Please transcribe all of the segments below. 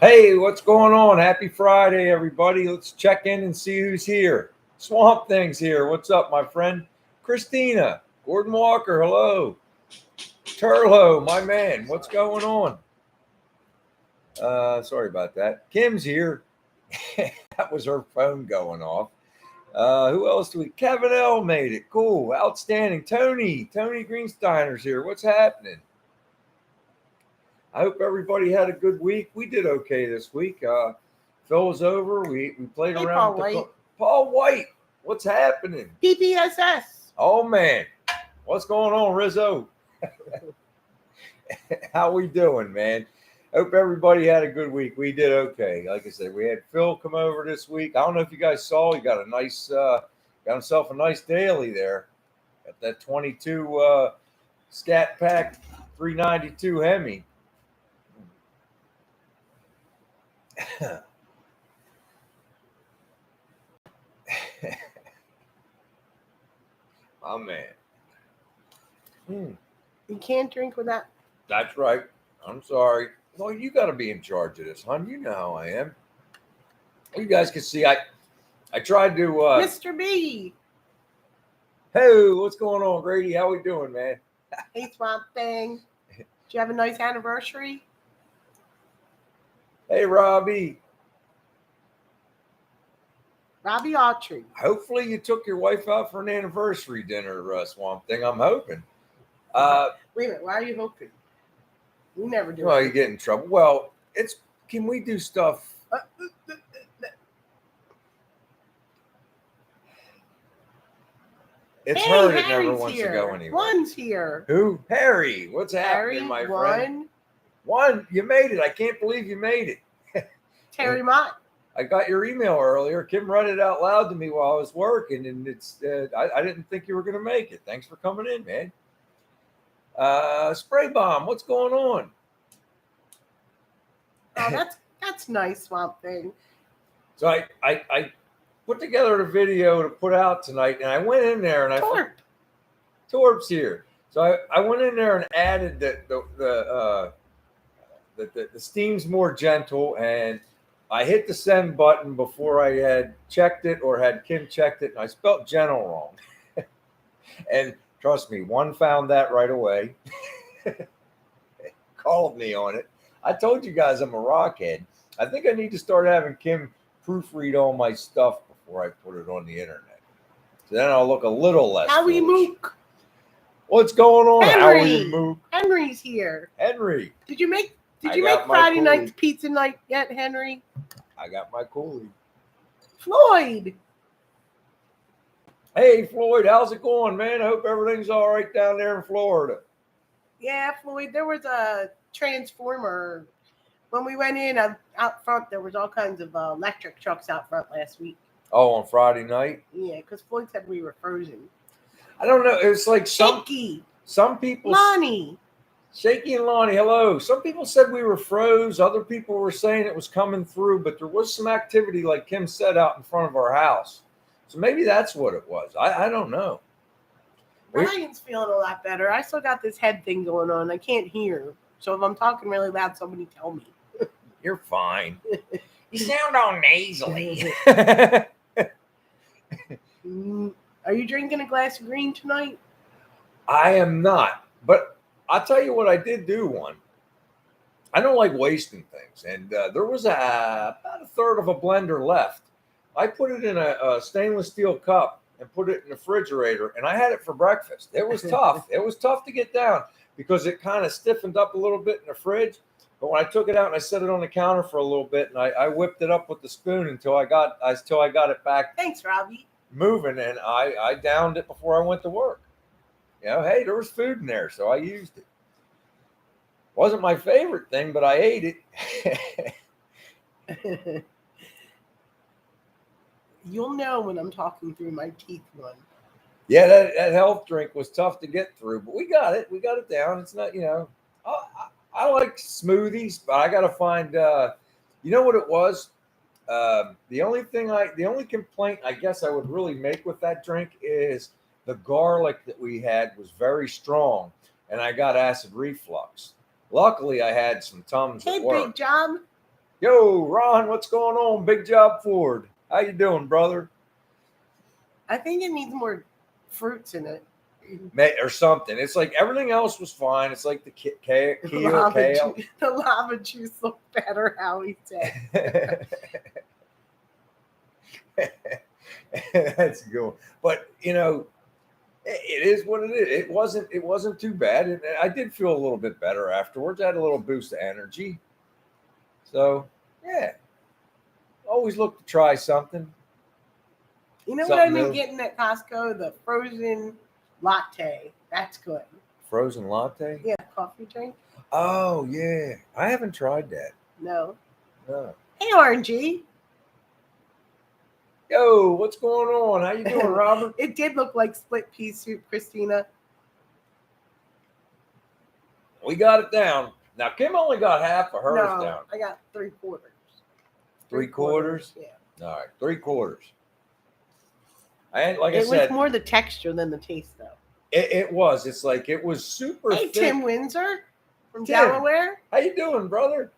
Hey, what's going on? Happy Friday, everybody. Let's check in and see who's here. Swamp Thing's here. What's up, my friend? Christina, Gordon Walker, hello. Turlo, my man, what's going on? Sorry about that. Kim's here. That was her phone going off. Who else do we? Kevin L made it. Cool. Outstanding. Tony Greensteiner's here. What's happening? I hope everybody had a good week. We did okay this week. Phil was over. We played Hey, around Paul with the White. Paul White. What's happening? PPSS. Oh man, what's going on, Rizzo? How we doing, man? Hope everybody had a good week. We did okay. Like I said, we had Phil come over this week. I don't know if you guys saw. He got a nice, got himself a nice daily there. Got that 22 Scat Pack 392 Hemi. Oh man. You can't drink with that. That's right. I'm sorry. Well, you got to be in charge of this, hon. You know how I am. You guys can see I tried to. Mr. B. Hey, what's going on, Grady? How we doing, man? Hey, Swamp Thing. Did you have a nice anniversary? Hey, Robbie. Robbie Autry. Hopefully, you took your wife out for an anniversary dinner, Swamp Thing. I'm hoping. Wait a minute. Why are you hoping? We never do. Well, you get in trouble. Well, it's. Can we do stuff? It's Hey, her that never Harry's wants here. to go anywhere. One's here. Who? Harry. What's Harry, happening, my friend? one. One. You made it. I can't believe you made it. Terry Mott. I got your email earlier. Kim read it out loud to me while I was working, and it's. I didn't think you were going to make it. Thanks for coming in, man. Spray Bomb. What's going on? Oh, that's nice, Swamp Thing. So I put together a video to put out tonight, and I went in there and Torp's here. So I went in there and added the steam's more gentle, and I hit the send button before I had checked it or had Kim checked it, and I spelled gentle wrong. And trust me, one found that right away. Called me on it. I told you guys I'm a rockhead. I think I need to start having Kim proofread all my stuff before I put it on the internet. So then I'll look a little less. Howie foolish. Mook. What's going on, Henry. Howie Mook? Henry's here. Henry. Did you make I got my Friday coolie. night's pizza night yet, Henry? I got my coolie. Floyd. Hey, Floyd, how's it going, man? I hope everything's all right down there in Florida. Yeah, Floyd, there was a transformer. When we went in out front, there was all kinds of electric trucks out front last week. Oh, on Friday night? Yeah, because Floyd said we were frozen. I don't know. It's like Shaky. some people. Lonnie. Shaky and Lonnie, hello. Some people said we were froze. Other people were saying it was coming through, but there was some activity, like Kim said, out in front of our house. So maybe that's what it was. I don't know. Ryan's feeling a lot better. I still got this head thing going on. I can't hear. So if I'm talking really loud, somebody tell me. You're fine. You sound all nasally. Are you drinking a glass of green tonight? I am not. But I'll tell you what, I did do one. I don't like wasting things. And there was about a third of a blender left. I put it in a stainless steel cup and put it in the refrigerator, and I had it for breakfast. It was tough. It was tough to get down because it kind of stiffened up a little bit in the fridge. But when I took it out and I set it on the counter for a little bit, and I whipped it up with the spoon until I got it back. Thanks, Robbie. Moving, and I downed it before I went to work. You know, hey, there was food in there, so I used it. Wasn't my favorite thing, but I ate it. You'll know when I'm talking through my teeth one. Yeah, that health drink was tough to get through, but we got it. We got it down. It's not, I like smoothies, but I got to find, you know what it was? The only complaint I guess I would really make with that drink is the garlic that we had was very strong, and I got acid reflux. Luckily, I had some Tums Hey, at work. Big John. Yo, Ron, what's going on? Big Job Ford. How you doing, brother? I think it needs more fruits in it. Or something. It's like everything else was fine. It's like the Kia Lava kale. the lava juice looked better, Howie said. That's a good one. But it is what it is. It wasn't too bad. I did feel a little bit better afterwards. I had a little boost of energy. So yeah, always look to try something. You know what I've Something been new. getting at Costco? The frozen latte. That's good. Frozen latte. Yeah, coffee drink. Oh yeah, I haven't tried that. No. No. Hey, RNG. Yo, what's going on? How you doing, Robert? It did look like split pea soup, Christina. We got it down. Now Kim only got half of hers No, down. I got 3/4. Three quarters. Yeah. All right, 3/4. And like I It was said, more the texture than the taste, though. it was. It's like it was super Hey, thick. Tim Windsor from Tim. Delaware. How you doing, brother?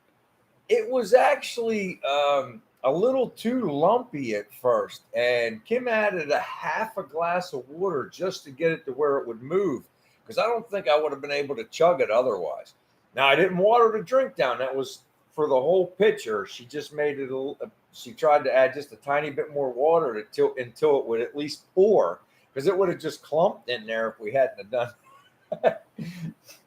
It was actually a little too lumpy at first, and Kim added a half a glass of water just to get it to where it would move, because I don't think I would have been able to chug it otherwise. Now I didn't water the drink down. That was for the whole pitcher. She just made it. She tried to add just a tiny bit more water until it would at least pour, because it would have just clumped in there if we hadn't have done.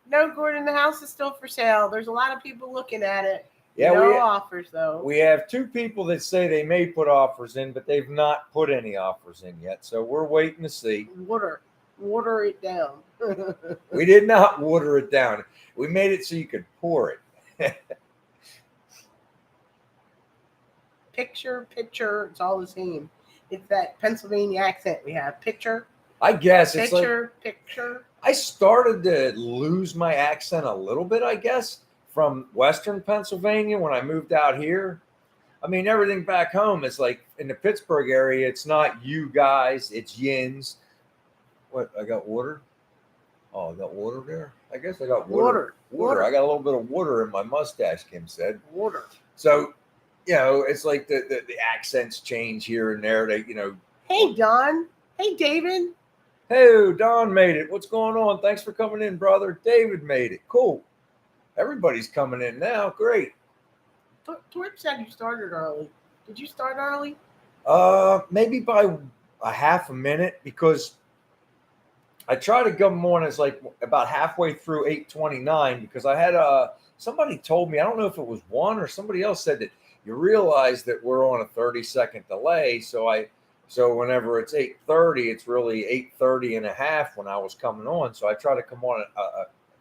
No, Gordon, the house is still for sale. There's a lot of people looking at it. Yeah, no offers though. We have two people that say they may put offers in, but they've not put any offers in yet. So we're waiting to see. Water it down. We did not water it down. We made it so you could pour it. Picture. It's all the same. It's that Pennsylvania accent we have. Picture. I guess it's like picture. I started to lose my accent a little bit, I guess, from Western Pennsylvania when I moved out here. I mean, everything back home is like in the Pittsburgh area, it's not you guys, it's yins. What? I got water? Oh, I got water there? I guess I got water. Water. I got a little bit of water in my mustache, Kim said. Water. So, it's like the accents change here and there. They. Hey, Don. Hey, David. Hey, Don made it. What's going on? Thanks for coming in, brother. David made it. Cool. Everybody's coming in now. Great. Torp said you started early. Did you start early? Maybe by a half a minute, because I try to come on as like about halfway through 8:29, because I had somebody told me, I don't know if it was one or somebody else said that you realize that we're on a 30-second delay. So whenever it's 8:30, it's really 8:30 and a half when I was coming on. So I try to come on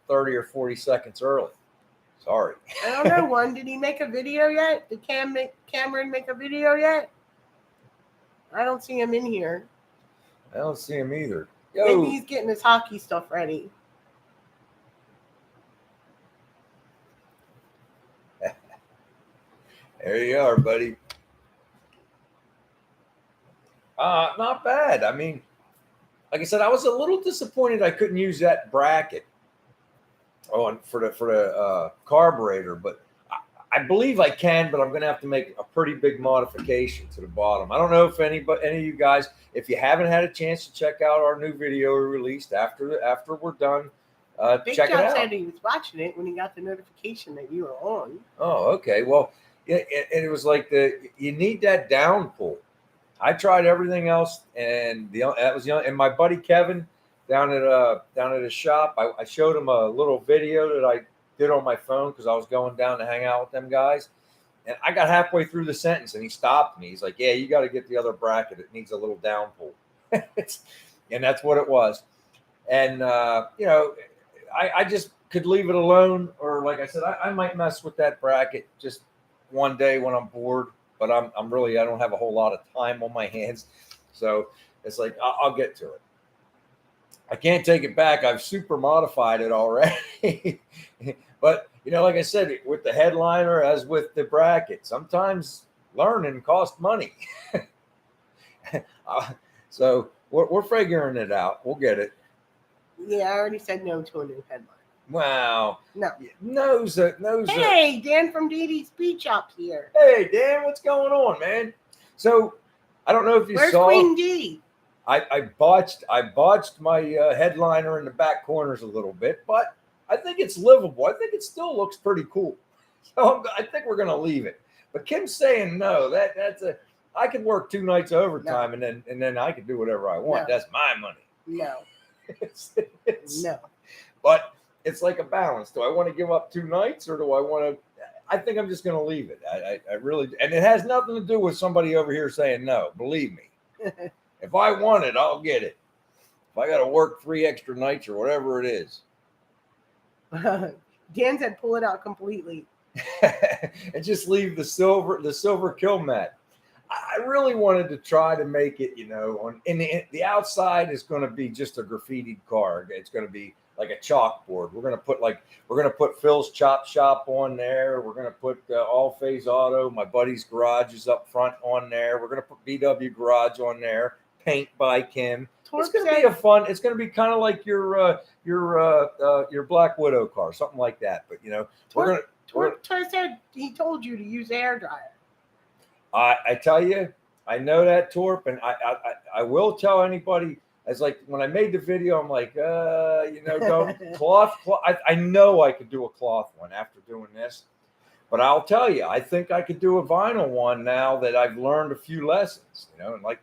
30 or 40 seconds early. Sorry. I don't know. One, did he make a video yet? Did Cameron make a video yet? I don't see him in here. I don't see him either. Yo. Maybe he's getting his hockey stuff ready. There you are, buddy. Not bad. I mean, like I said, I was a little disappointed I couldn't use that bracket for the carburetor, but I believe I can, but I'm going to have to make a pretty big modification to the bottom. I don't know if any of you guys, if you haven't had a chance to check out our new video we released after we're done, check it out. Said he was watching it when he got the notification that you were on. Oh, okay. Well, it was like you need that down pull. I tried everything else, and that was and my buddy Kevin down at his shop, I showed him a little video that I did on my phone because I was going down to hang out with them guys, and I got halfway through the sentence and he stopped me. He's like, "Yeah, you got to get the other bracket. It needs a little down pull," and that's what it was. And I just could leave it alone, or like I said, I might mess with that bracket just one day when I'm bored. But I don't have a whole lot of time on my hands, so it's like I'll get to it. I can't take it back. I've super modified it already. But like I said, with the headliner as with the bracket, sometimes learning costs money. So we're figuring it out. We'll get it. Yeah, I already said no to a new headline. Wow. No. Knows. Hey, Dan from DD Speed Shop's here. Hey, Dan, what's going on, man? So, I don't know if you Where's saw. Queen D? I botched my headliner in the back corners a little bit, but I think it's livable. I think it still looks pretty cool. So I think we're gonna leave it. But Kim's saying no. I could work 2 nights overtime and then I could do whatever I want. No. That's my money. No. No. But it's like a balance. Do I want to give up 2 nights or do I want to? I think I'm just going to leave it. I really, and it has nothing to do with somebody over here saying no. Believe me, if I want it, I'll get it. If I got to work 3 extra nights or whatever it is, Dan said pull it out completely and just leave the silver kill mat. I really wanted to try to make it, in the outside is going to be just a graffitied car. It's going to be like a chalkboard. We're going to put Phil's Chop Shop on there. We're going to put All Phase Auto. My buddy's garage is up front on there. We're going to put BW Garage on there. Paint by Kim. It's going to be a fun. It's going to be kind of like your Black Widow car, something like that. But Torp said he told you to use air dryer. I tell you, I know that, Torp, and I will tell anybody. As like when I made the video, I'm like, don't cloth. I know I could do a cloth one after doing this, but I'll tell you, I think I could do a vinyl one now that I've learned a few lessons. And like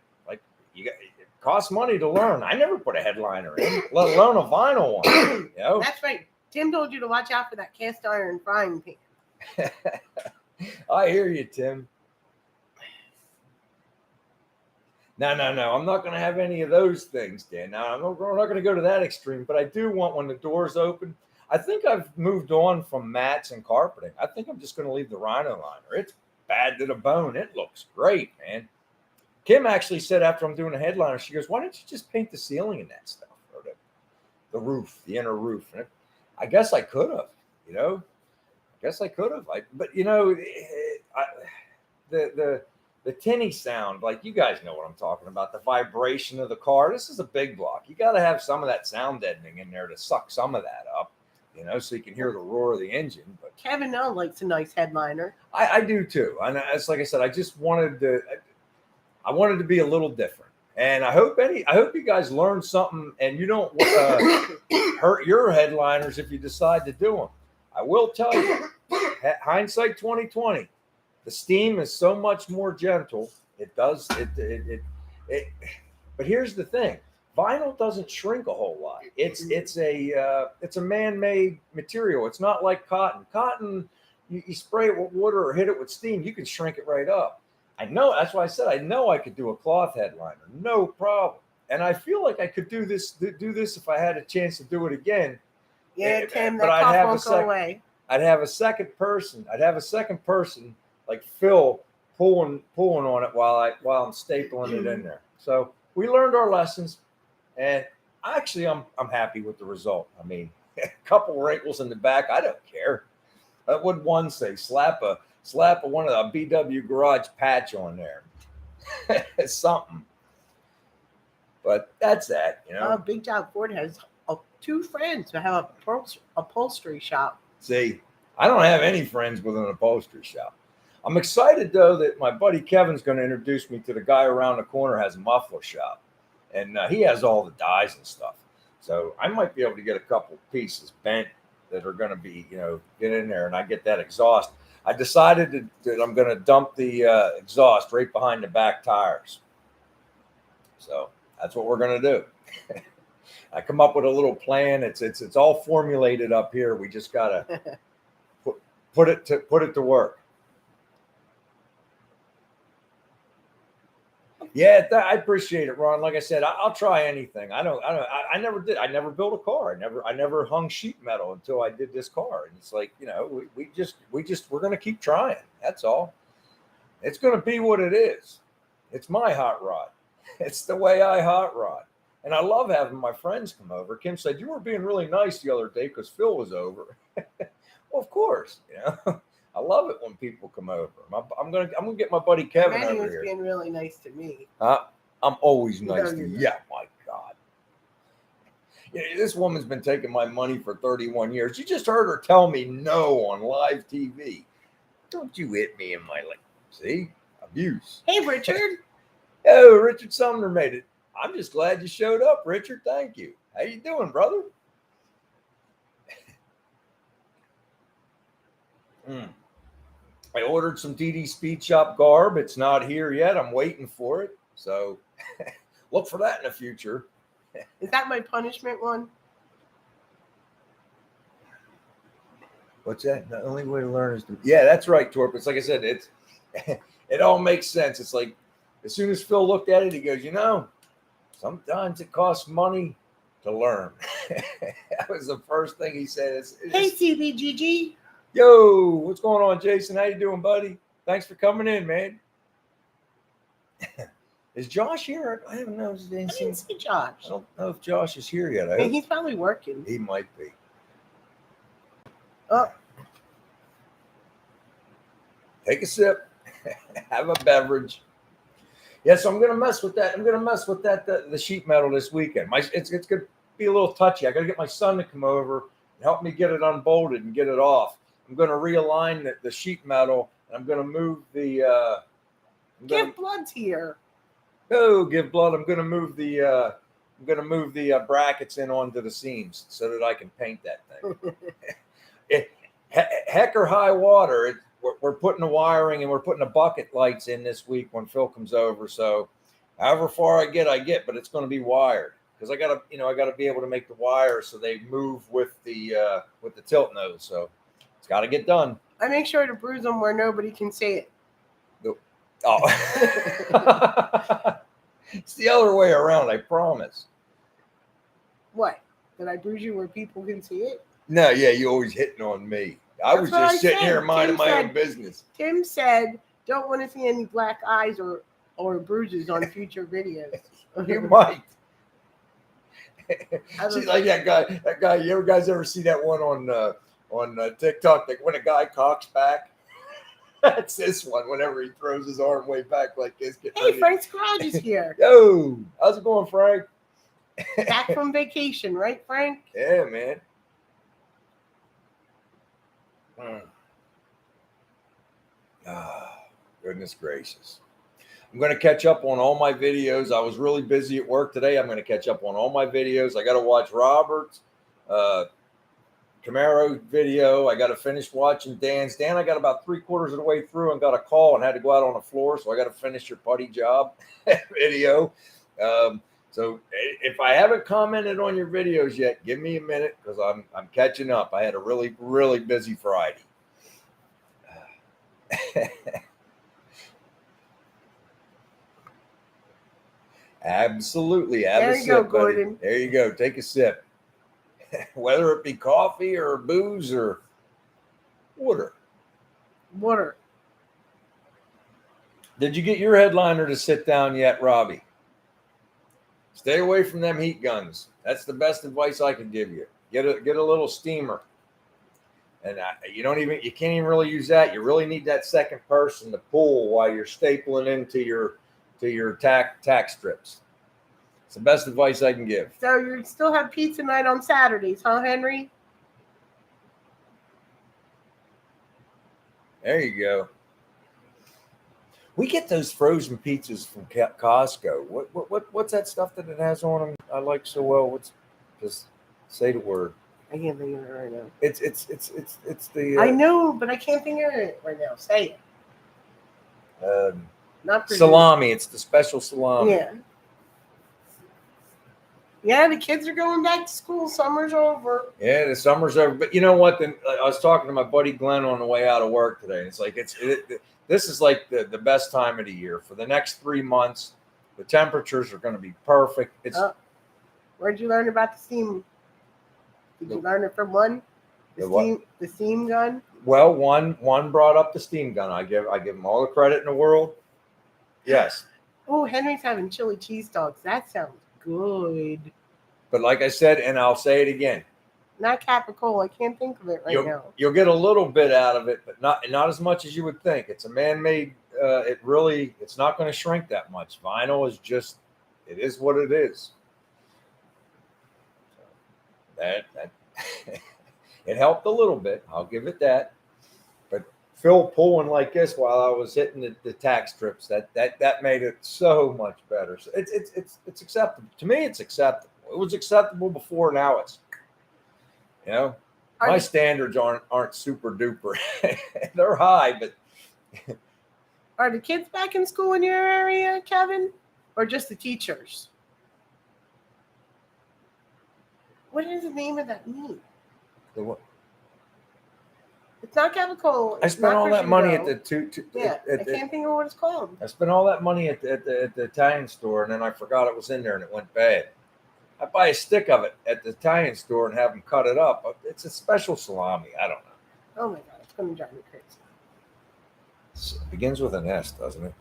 it costs money to learn. I never put a headliner in, let alone a vinyl one. That's right. Tim told you to watch out for that cast iron frying pan. I hear you, Tim. No. I'm not going to have any of those things, Dan. Now, we're not going to go to that extreme, but I do want when the doors open. I think I've moved on from mats and carpeting. I think I'm just going to leave the Rhino liner. It's bad to the bone. It looks great, man. Kim actually said after I'm doing a headliner, she goes, "Why don't you just paint the ceiling in that stuff or the roof, the inner roof?" And I guess I could have, I guess I could have. But the tinny sound, like you guys know what I'm talking about, the vibration of the car. This is a big block. You got to have some of that sound deadening in there to suck some of that up, so you can hear the roar of the engine. But Kevin L likes a nice headliner. I do too. And it's like I said, I just wanted to be a little different. And I hope you guys learned something and you don't hurt your headliners if you decide to do them. I will tell you, hindsight 2020. The steam is so much more gentle. It does it. But here's the thing: vinyl doesn't shrink a whole lot. It's a man-made material. It's not like cotton. Cotton, you spray it with water or hit it with steam, you can shrink it right up. I know. That's why I said I know I could do a cloth headliner, no problem. And I feel like I could do this if I had a chance to do it again. Yeah, Tim, that cough won't go away. I'd have a second person. Like Phil pulling on it while I'm stapling it in there. So we learned our lessons, and actually I'm happy with the result. I mean, a couple wrinkles in the back, I don't care. What one say? Slap one of the BW Garage patch on there. It's something. But that's that, Big Job Ford has 2 friends who have a upholstery shop. See, I don't have any friends with an upholstery shop. I'm excited, though, that my buddy Kevin's going to introduce me to the guy around the corner who has a muffler shop. And he has all the dies and stuff. So I might be able to get a couple pieces bent that are going to be, get in there. And I get that exhaust. I decided that I'm going to dump the exhaust right behind the back tires. So that's what we're going to do. I come up with a little plan. It's all formulated up here. We just got to put it to work. Yeah, I appreciate it, Ron. Like I said, I'll try anything. I never did. I never built a car. I never hung sheet metal until I did this car. And it's like, we're going to keep trying. That's all. It's going to be what it is. It's my hot rod. It's the way I hot rod. And I love having my friends come over. Kim said, "You were being really nice the other day because Phil was over." Well, of course, I love it when people come over. I'm gonna get my buddy Kevin over was here. Being really nice to me. I'm always nice to you. Yeah, my God. This woman's been taking my money for 31 years. You just heard her tell me no on live TV. Don't you hit me in my leg. See? Abuse. Hey, Richard. Oh, Richard Sumner made it. I'm just glad you showed up, Richard. Thank you. How you doing, brother? I ordered some DD Speed Shop garb. It's not here yet. I'm waiting for it. So look for that in the future. Is that my punishment one? What's that? The only way to learn is to... Yeah, that's right, Torp. It's like I said, it's it all makes sense. It's like as soon as Phil looked at it, he goes, sometimes it costs money to learn. That was the first thing he said. Hey, CBGG. Yo, what's going on, Jason? How you doing, buddy? Thanks for coming in, man. Is Josh here? I don't know. I didn't see Josh. I don't know if Josh is here yet. He's probably working. He might be. Oh. Take a sip. Have a beverage. Yes, I'm going to mess with that. I'm going to mess with that the sheet metal this weekend. It's going to be a little touchy. I got to get my son to come over and help me get it unbolted and get it off. I'm going to realign the sheet metal, and I'm going to move the. Give Blood's here. Oh, give blood! I'm going to move the. I'm going to move the brackets in onto the seams so that I can paint that thing. Heck or high water, we're putting the wiring and we're putting the bucket lights in this week when Phil comes over. So, however far I get, but it's going to be wired because I got to be able to make the wires so they move with the tilt nose. So. Got to get done. I make sure to bruise them where nobody can see it. Oh, it's the other way around. I promise. What? Did I bruise you where people can see it? No, yeah, you always hitting on me. I was just sitting here minding my own business. Tim said, "Don't want to see any black eyes or bruises on future videos." You might. She's like that guy. You guys ever see that one on TikTok, that when a guy cocks back, that's this one. Whenever he throws his arm way back like this. Hey, Frank's Garage is here. Yo, how's it going, Frank? Back from vacation, right, Frank? Yeah, man. Goodness gracious. I'm going to catch up on all my videos. I was really busy at work today. I'm going to catch up on all my videos. I got to watch Robert's Camaro video. I got to finish watching Dan's. Dan, I got about 3/4 of the way through and got a call and had to go out on the floor. So I got to finish your putty job video. So if I haven't commented on your videos yet, give me a minute because I'm catching up. I had a really, really busy Friday. Absolutely. There you go, Gordon. Buddy. There you go. Take a sip. Whether it be coffee or booze or water. Water. Did you get your headliner to sit down yet, Robbie? Stay away from them heat guns. That's the best advice I can give you. Get a little steamer. And you can't even really use that. You really need that second person to pull while you're stapling into your tack strips. It's the best advice I can give. So you still have pizza night on Saturdays, huh, Henry? There you go. We get those frozen pizzas from Costco. What's that stuff that it has on them I like so well? Just say the word. I can't think of it right now. It's the. I know, but I can't think of it right now. Say it. Not salami. It's the special salami. Yeah. Yeah, the kids are going back to school. Summer's over. Yeah, the summer's over. But you know what? Then I was talking to my buddy Glenn on the way out of work today. It's like this is like the best time of the year. For the next 3 months, the temperatures are going to be perfect. Where'd you learn about the steam? Did you learn it from one? The steam gun? Well, one brought up the steam gun. I give them all the credit in the world. Yes. Oh, Henry's having chili cheese dogs. That sounds good. But like I said, and I'll say it again. Not Capicola. I can't think of it now. You'll get a little bit out of it, but not as much as you would think. It's a man-made. It's not going to shrink that much. Vinyl is just, it is what it is. that it helped a little bit. I'll give it that. But Phil pulling like this while I was hitting the tack strips, that made it so much better. So it's acceptable to me. It's acceptable. It was acceptable before. Now it's, you know, my standards aren't super duper. They're high, but are the kids back in school in your area, Kevin, or just the teachers? What is the name of that meet? the what? It's not Capicola. I spent all that money at the I can't think of what it's called. I spent all that money at the Italian store, and then I forgot it was in there, and it went bad. I buy a stick of it at the Italian store and have them cut it up. It's a special salami. I don't know. Oh my God, it's going to drive me crazy. It begins with an S, doesn't it?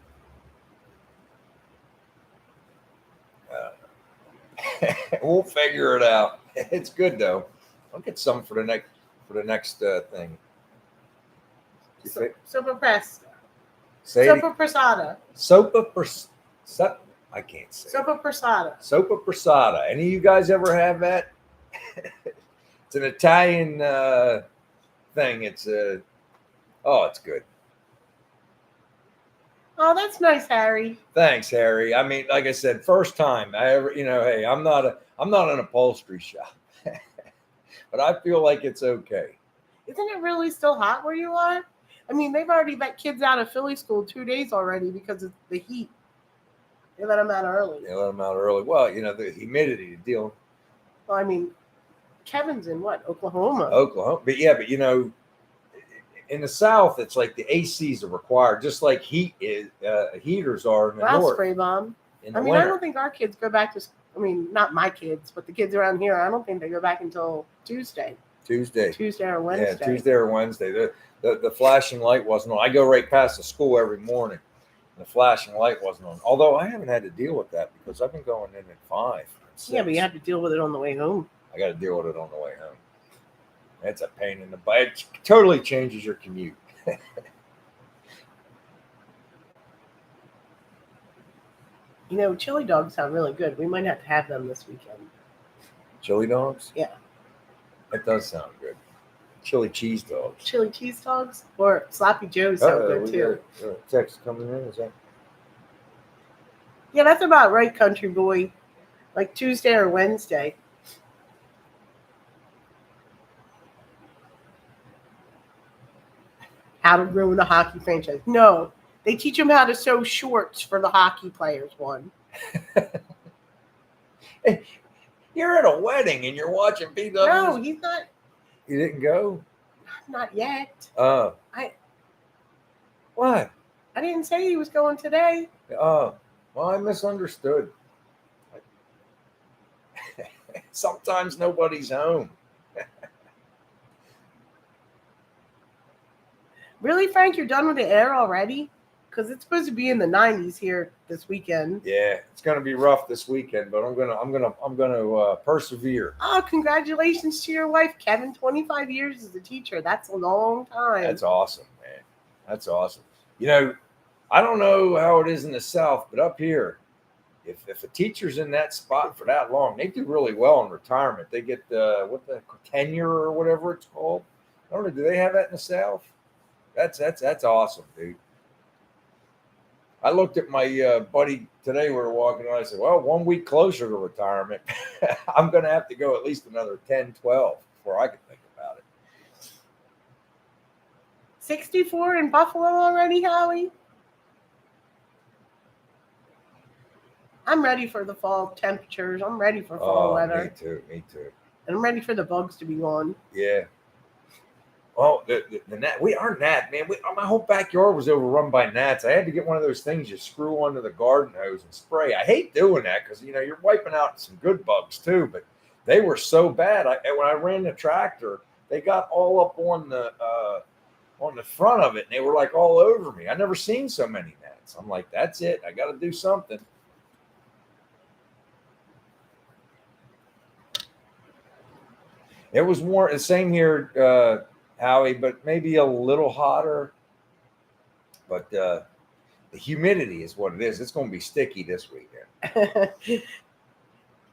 We'll figure it out. It's good though. I'll get some for the next thing. Sopa Press. Say Sopa Pressata. I can't say. Sopa Pressata. Sopa Pressata. Any of you guys ever have that? It's an Italian thing. It's it's good. Oh, that's nice, Harry. Thanks, Harry. I mean, like I said, first time I ever, hey, I'm not an upholstery shop, but I feel like it's okay. Isn't it really still hot where you are? I mean, they've already let kids out of Philly school 2 days already because of the heat. They let them out early. Well, the humidity to deal. Well, I mean, Kevin's in what? Oklahoma. But in the South, it's like the ACs are required, just like heaters are in the North. Spray bomb. I mean, I don't think our kids go back to. I mean, not my kids, but the kids around here. I don't think they go back until Tuesday or Wednesday. Yeah, Tuesday or Wednesday. The flashing light wasn't on. I go right past the school every morning, and the flashing light wasn't on. Although I haven't had to deal with that because I've been going in at 5. Yeah, but you have to deal with it on the way home. I got to deal with it on the way home. That's a pain in the butt. It totally changes your commute. Chili dogs sound really good. We might have to have them this weekend. Chili dogs? Yeah. That does sound good. Chili cheese dogs. Chili cheese dogs or sloppy joes sound good too. Text coming in, is that? Yeah, that's about right, country boy. Like Tuesday or Wednesday. How to ruin a hockey franchise. No, they teach them how to sew shorts for the hockey players one. You're at a wedding and you're watching BW. No, he's not. You didn't go? Not yet. What? I didn't say he was going today. Well, I misunderstood. Sometimes nobody's home. Really, Frank? You're done with the air already? Because it's supposed to be in the 90s here this weekend. Yeah, it's going to be rough this weekend, but I'm gonna persevere. Oh, congratulations to your wife, Kevin. 25 years as a teacher. That's a long time. That's awesome, man. That's awesome. I don't know how it is in the South, but up here, if a teacher's in that spot for that long, they do really well in retirement. They get the tenure or whatever it's called. I don't know. Do they have that in the South? That's awesome, dude. I looked at my buddy today. We were walking and I said, well, 1 week closer to retirement. I'm going to have to go at least another 10, 12 before I can think about it. 64 in Buffalo already, Howie? I'm ready for the fall temperatures. I'm ready for fall weather. Me too. And I'm ready for the bugs to be gone. Yeah. Oh, the gnat. We are gnat, man. My whole backyard was overrun by gnats. I had to get one of those things you screw onto the garden hose and spray. I hate doing that because you're wiping out some good bugs too. But they were so bad. When I ran the tractor, they got all up on the front of it, and they were like all over me. I never seen so many gnats. I'm like, that's it. I got to do something. It was warm. The same here. Howie, but maybe a little hotter. But the humidity is what it is. It's going to be sticky this weekend.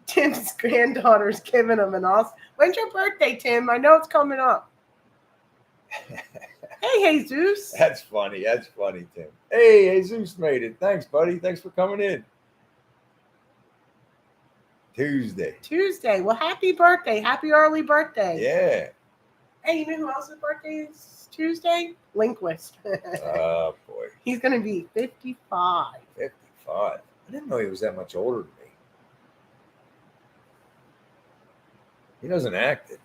Tim's granddaughter's giving him an awesome. When's your birthday, Tim? I know it's coming up. Hey, Jesus. That's funny. That's funny, Tim. Hey, Jesus made it. Thanks, buddy. Thanks for coming in. Tuesday. Well, happy birthday. Happy early birthday. Yeah. Hey, you know who else's birthday is Tuesday? Linguist. Oh, boy. He's going to be 55. 55. I didn't know he was that much older than me. He doesn't act it.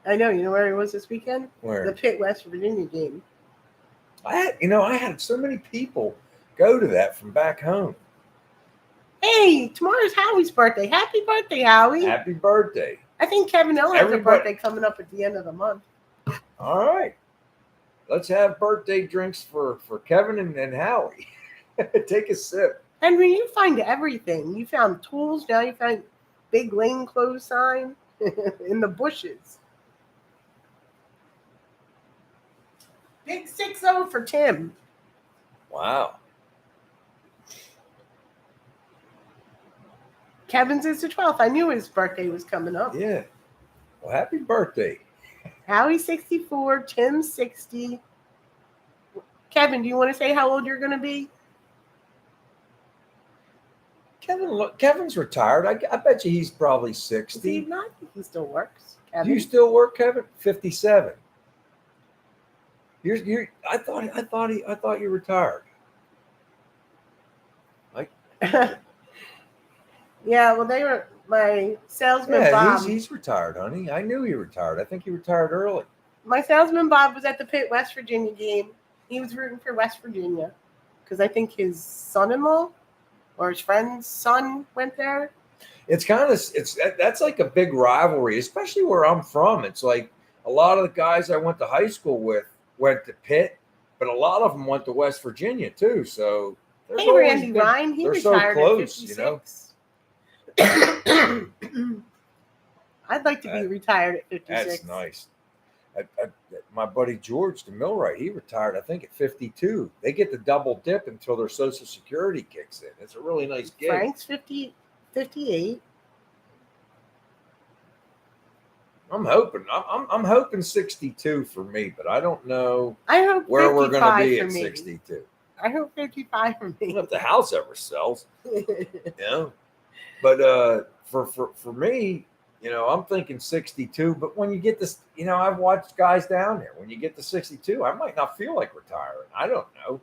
I know. You know where he was this weekend? Where? The Pitt, West Virginia game. I had so many people go to that from back home. Hey, tomorrow's Howie's birthday. Happy birthday, Howie. Happy birthday. I think Kevin L has a birthday coming up at the end of the month. All right. Let's have birthday drinks for Kevin and Howie. Take a sip. Henry, you find everything. You found tools. Now you find big lane close sign in the bushes. Big 6-0 for Tim. Wow. Kevin's is the 12th. I knew his birthday was coming up. Yeah. Well, happy birthday. Howie's 64, Tim's 60. Kevin, do you want to say how old you're going to be? Kevin's retired. I bet you he's probably 60. Is he not? He still works. Kevin? Do you still work, Kevin? 57. I thought you retired. Yeah, well, they were my salesman Bob. He's retired, honey. I knew he retired. I think he retired early. My salesman Bob was at the Pitt, West Virginia game. He was rooting for West Virginia because I think his son-in-law or his friend's son went there. That's like a big rivalry, especially where I'm from. It's like a lot of the guys I went to high school with went to Pitt, but a lot of them went to West Virginia too. So hey, Randy Ryan, he retired so close, at 56. I'd like to be retired at 56. That's nice. My buddy George, the millwright, he retired, I think, at 52. They get the double dip until their Social Security kicks in. It's a really nice gig. Frank's 58. I'm hoping 62 for me, but I don't know I hope where we're going to be at me. 62. I hope 55 for me. If the house ever sells, But for me, I'm thinking 62. But when you get this, I've watched guys down there. When you get to 62, I might not feel like retiring. I don't know.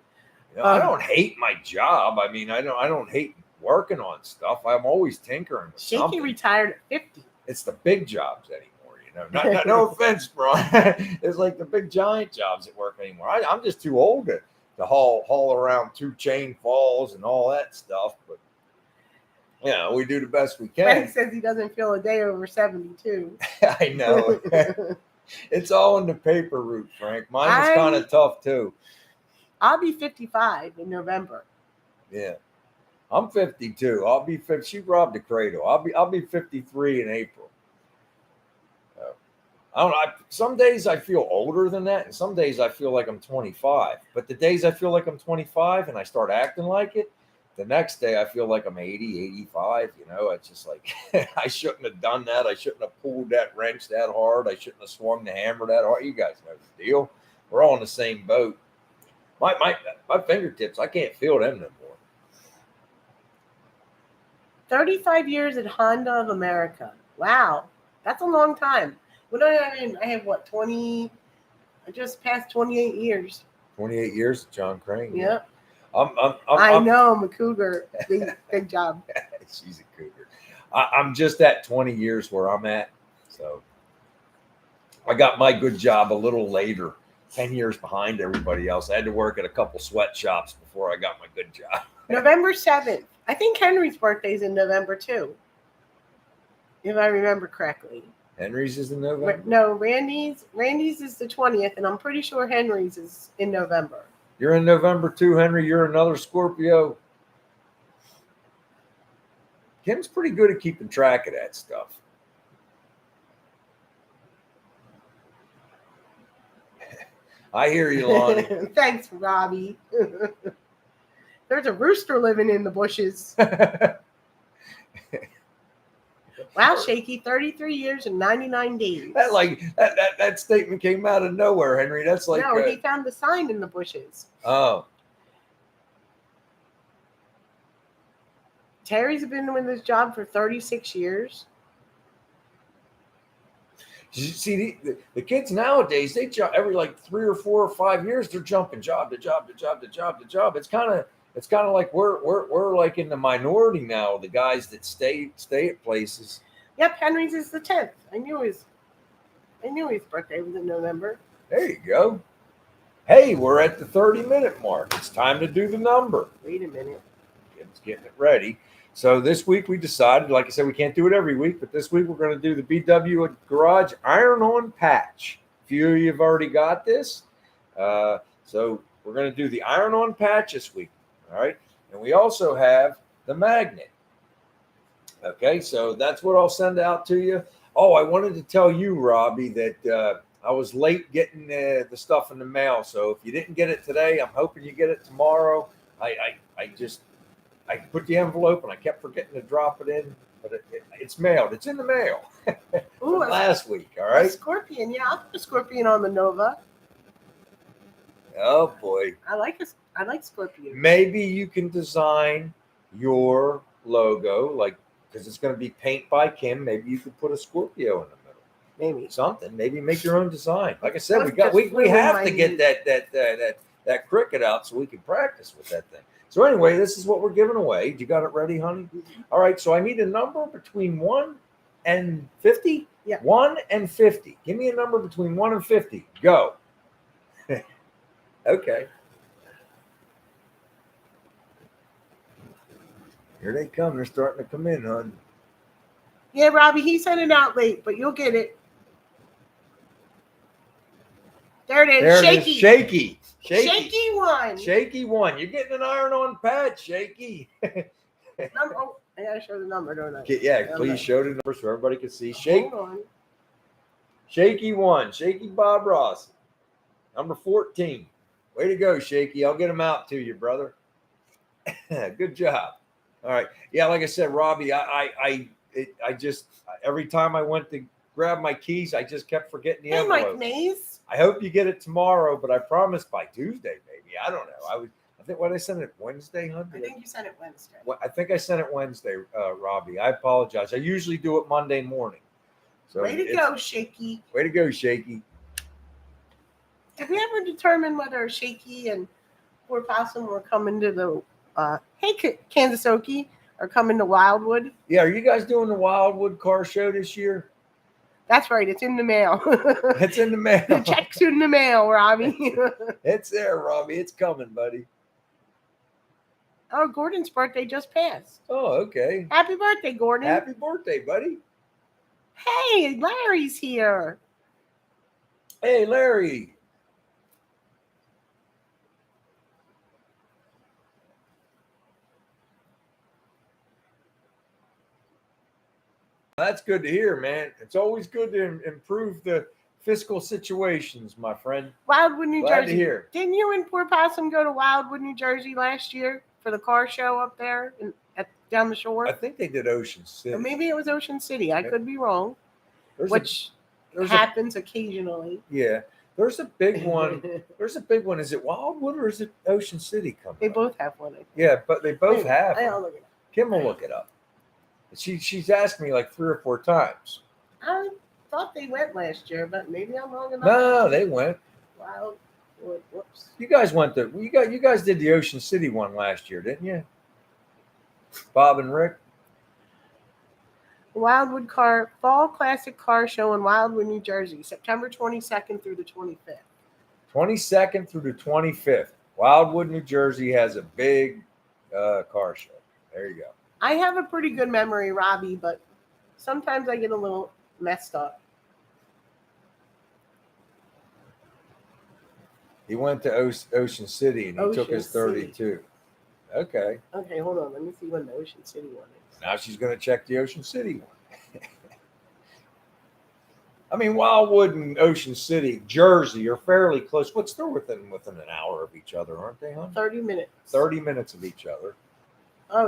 I don't hate my job. I mean, I don't hate working on stuff. I'm always tinkering. Shaky retired at 50. It's the big jobs anymore. No offense, bro. It's like the big giant jobs that work anymore. I'm just too old to haul around 2 chain falls and all that stuff. But we do the best we can. Frank says he doesn't feel a day over 72. I know. It's all in the paper route, Frank. Mine is kind of tough too. I'll be 55 in November. Yeah. I'm 52. I'll be 50. She robbed the cradle. I'll be 53 in April. I don't know. Some days I feel older than that, and some days I feel like I'm 25. But the days I feel like I'm 25 and I start acting like it, the next day I feel like I'm 80, 85. It's just like I shouldn't have done that. I shouldn't have pulled that wrench that hard. I shouldn't have swung the hammer that hard. You guys know the deal. We're all in the same boat. My fingertips, I can't feel them no more. 35 years at Honda of America. Wow, that's a long time. What I have 20? I just passed 28 years. 28 years, John Crane. Yep. I know I'm a cougar. Big job. She's a cougar. I'm just at 20 years where I'm at. So I got my good job a little later, 10 years behind everybody else. I had to work at a couple sweatshops before I got my good job. November 7th. I think Henry's birthday's in November too, if I remember correctly. Henry's is in November? No, Randy's is the 20th, and I'm pretty sure Henry's is in November. You're in November too, Henry. You're another Scorpio. Kim's pretty good at keeping track of that stuff. I hear you, Lonnie. Thanks, Robbie. There's a rooster living in the bushes. Wow, Shaky, 33 years and 99 days. That statement came out of nowhere, Henry. That's like no, he found the sign in the bushes. oh. Terry's been with this job for 36 years. See, the kids nowadays, they jump every like 3 or 4 or 5 years. They're jumping job to job to job to job to job. It's kind of like we're like in the minority now. The guys that stay at places. Yep, Henry's is the 10th. I knew his birthday was in November. There you go. Hey, we're at the 30-minute mark. It's time to do the number. Wait a minute. It's getting it ready. So this week we decided, like I said, we can't do it every week, but this week we're going to do the BW Garage Iron-On Patch. A few of you have already got this. So we're going to do the Iron-On Patch this week. All right. And we also have the magnet. Okay. So that's what I'll send out to you. Oh, I wanted to tell you, Robbie, that I was late getting the stuff in the mail. So if you didn't get it today, I'm hoping you get it tomorrow. I put the envelope and I kept forgetting to drop it in, but it's mailed. It's in the mail. Ooh, last week. All right. A scorpion. Yeah, I'll put a scorpion on the Nova. Oh boy. I like scorpion. Maybe you can design your logo, like, because it's going to be paint by Kim. Maybe you could put a Scorpio in the middle. Maybe something. Maybe make your own design. Like I said, we have to get that cricket out so we can practice with that thing. So anyway, this is what we're giving away. You got it ready, honey? Mm-hmm. All right. So I need a number between 1 and 50. Yeah. 1 and 50. Give me a number between 1 and 50. Go. Okay. Here they come. They're starting to come in, hon. Yeah, Robbie, he sent it out late, but you'll get it. There it is. There Shaky. It is. Shaky. Shaky one. Shaky one. You're getting an iron-on patch, Shaky. I gotta show the number, don't I? Yeah, please show the number so everybody can see. Hold on. Shaky one. Shaky Bob Ross. Number 14. Way to go, Shaky. I'll get them out to you, brother. Good job. All right. Yeah, like I said, Robbie, I just every time I went to grab my keys, I just kept forgetting the envelope. Mike Mays. I hope you get it tomorrow, but I promise by Tuesday, maybe. I don't know. I think I sent it Wednesday, huh? I think you sent it Wednesday. I think I sent it Wednesday, Robbie. I apologize. I usually do it Monday morning. So way to go, Shaky. Way to go, Shaky. Did we ever determine whether Shaky and Poor Possum were coming to the Kansas Okie are coming to Wildwood? Yeah, are you guys doing the Wildwood car show this year? That's right. It's in the mail. It's in the mail. The check's in the mail, Robbie. It's there, Robbie. It's coming, buddy. Oh, Gordon's birthday just passed. Oh, okay. Happy birthday, Gordon. Happy birthday, buddy. Hey, Larry's here. Hey, Larry. That's good to hear, man. It's always good to improve the fiscal situations, my friend. Wildwood, New Glad Jersey. to hear. Didn't you and Poor Possum go to Wildwood, New Jersey last year for the car show up there down the shore? I think they did Ocean City. Or maybe it was Ocean City. I could be wrong. There's happens occasionally. Yeah. There's a big one. There's a big one. Is it Wildwood or is it Ocean City coming? They both have one. I think. Yeah, but they both have. I'll look it up. Kim will look it up. She's asked me like 3 or 4 times. I thought they went last year, but maybe I'm wrong. No, they went. Wildwood. Whoops. You guys went to. You guys did the Ocean City one last year, didn't you? Bob and Rick. Wildwood Fall Classic Car Show in Wildwood, New Jersey, September 22nd through the 25th. 22nd through the 25th. Wildwood, New Jersey has a big car show. There you go. I have a pretty good memory, Robbie, but sometimes I get a little messed up. He went to Ocean City and he took his 32. Okay. Okay, hold on. Let me see when the Ocean City one is. Now she's going to check the Ocean City one. I mean, Wildwood and Ocean City, Jersey are fairly close. What's they're within an hour of each other, aren't they, huh? 30 minutes. 30 minutes of each other. Oh,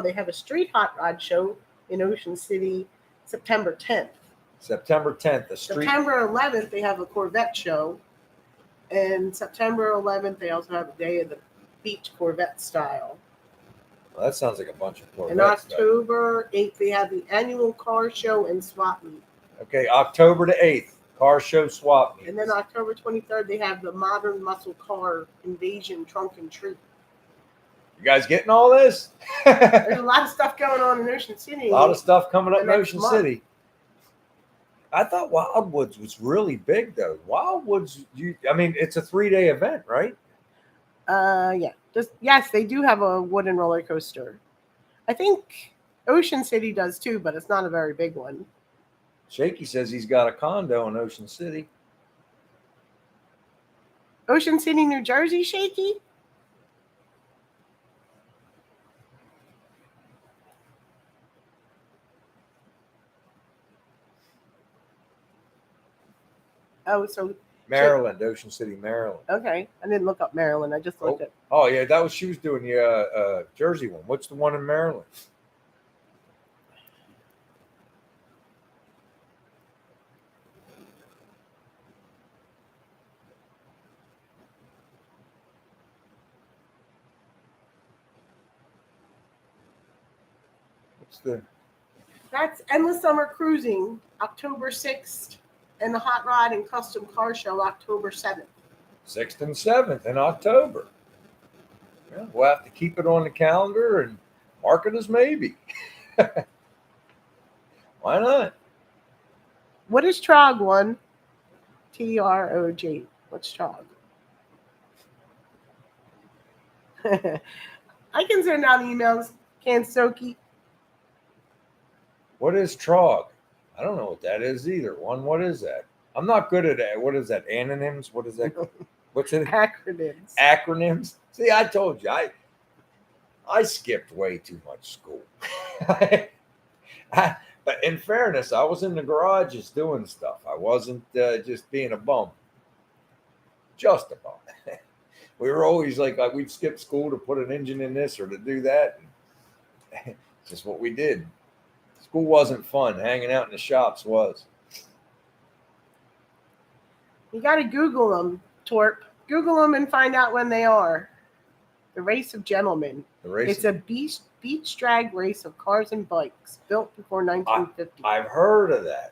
they have a street hot rod show in Ocean City, September 10th. September 10th, the street. September 11th, they have a Corvette show. And September 11th, they also have a Day of the Beach Corvette style. Well, that sounds like a bunch of Corvettes. And October 8th, they have the annual car show and swap meet. Okay, October the 8th, car show swap meet. And then October 23rd, they have the modern muscle car invasion trunk and treat. You guys getting all this? There's a lot of stuff going on in Ocean City. A lot of stuff coming up in Ocean month. City. I thought Wildwoods was really big, though. Wildwoods, it's a 3-day event, right? Yeah. Yes, they do have a wooden roller coaster. I think Ocean City does too, but it's not a very big one. Shaky says he's got a condo in Ocean City. Ocean City, New Jersey, Shaky? Oh, so Maryland, Ocean City, Maryland. Okay, I didn't look up Maryland. I just looked at. Oh yeah, she was doing the Jersey one. What's the one in Maryland? What's the? That's Endless Summer Cruising, October 6th. And the Hot Rod and Custom Car Show, October 7th. 6th and 7th in October. Yeah, we'll have to keep it on the calendar and mark it as maybe. Why not? What is Trog one? TROG. What's Trog? I can send out emails, Kansoki. What is Trog? I don't know what that is either. What is that? I'm not good at it. What is that? Anonyms? What is that? What's it? Acronyms. Acronyms. See, I told you, I skipped way too much school. But in fairness, I was in the garages doing stuff. I wasn't just being a bum. Just a bum. We were always like we'd skip school to put an engine in this or to do that. It's just what we did. School wasn't fun. Hanging out in the shops was. You got to Google them, Torp. Google them and find out when they are. The Race of Gentlemen. It's a beach drag race of cars and bikes built before 1950. I've heard of that.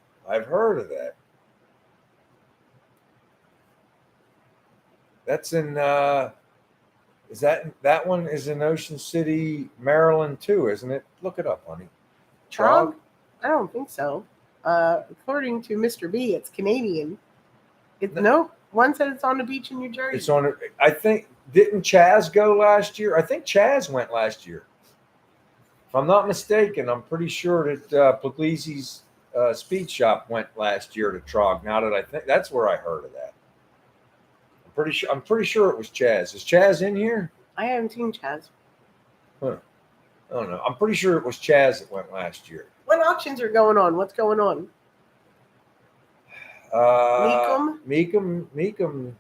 That's in. Is that one is in Ocean City, Maryland too, isn't it? Look it up, honey. Trog? I don't think so. According to Mr. B, it's Canadian. No, one said it's on the beach in New Jersey. It's on. I think didn't Chaz go last year? I think Chaz went last year. If I'm not mistaken, I'm pretty sure that Puglisi's speed shop went last year to Trog. Now that I think that's where I heard of that. I'm pretty sure it was Chaz. Is Chaz in here? I haven't seen Chaz. Huh. I don't know. I'm pretty sure it was Chaz that went last year. What auctions are going on? What's going on? Meekum.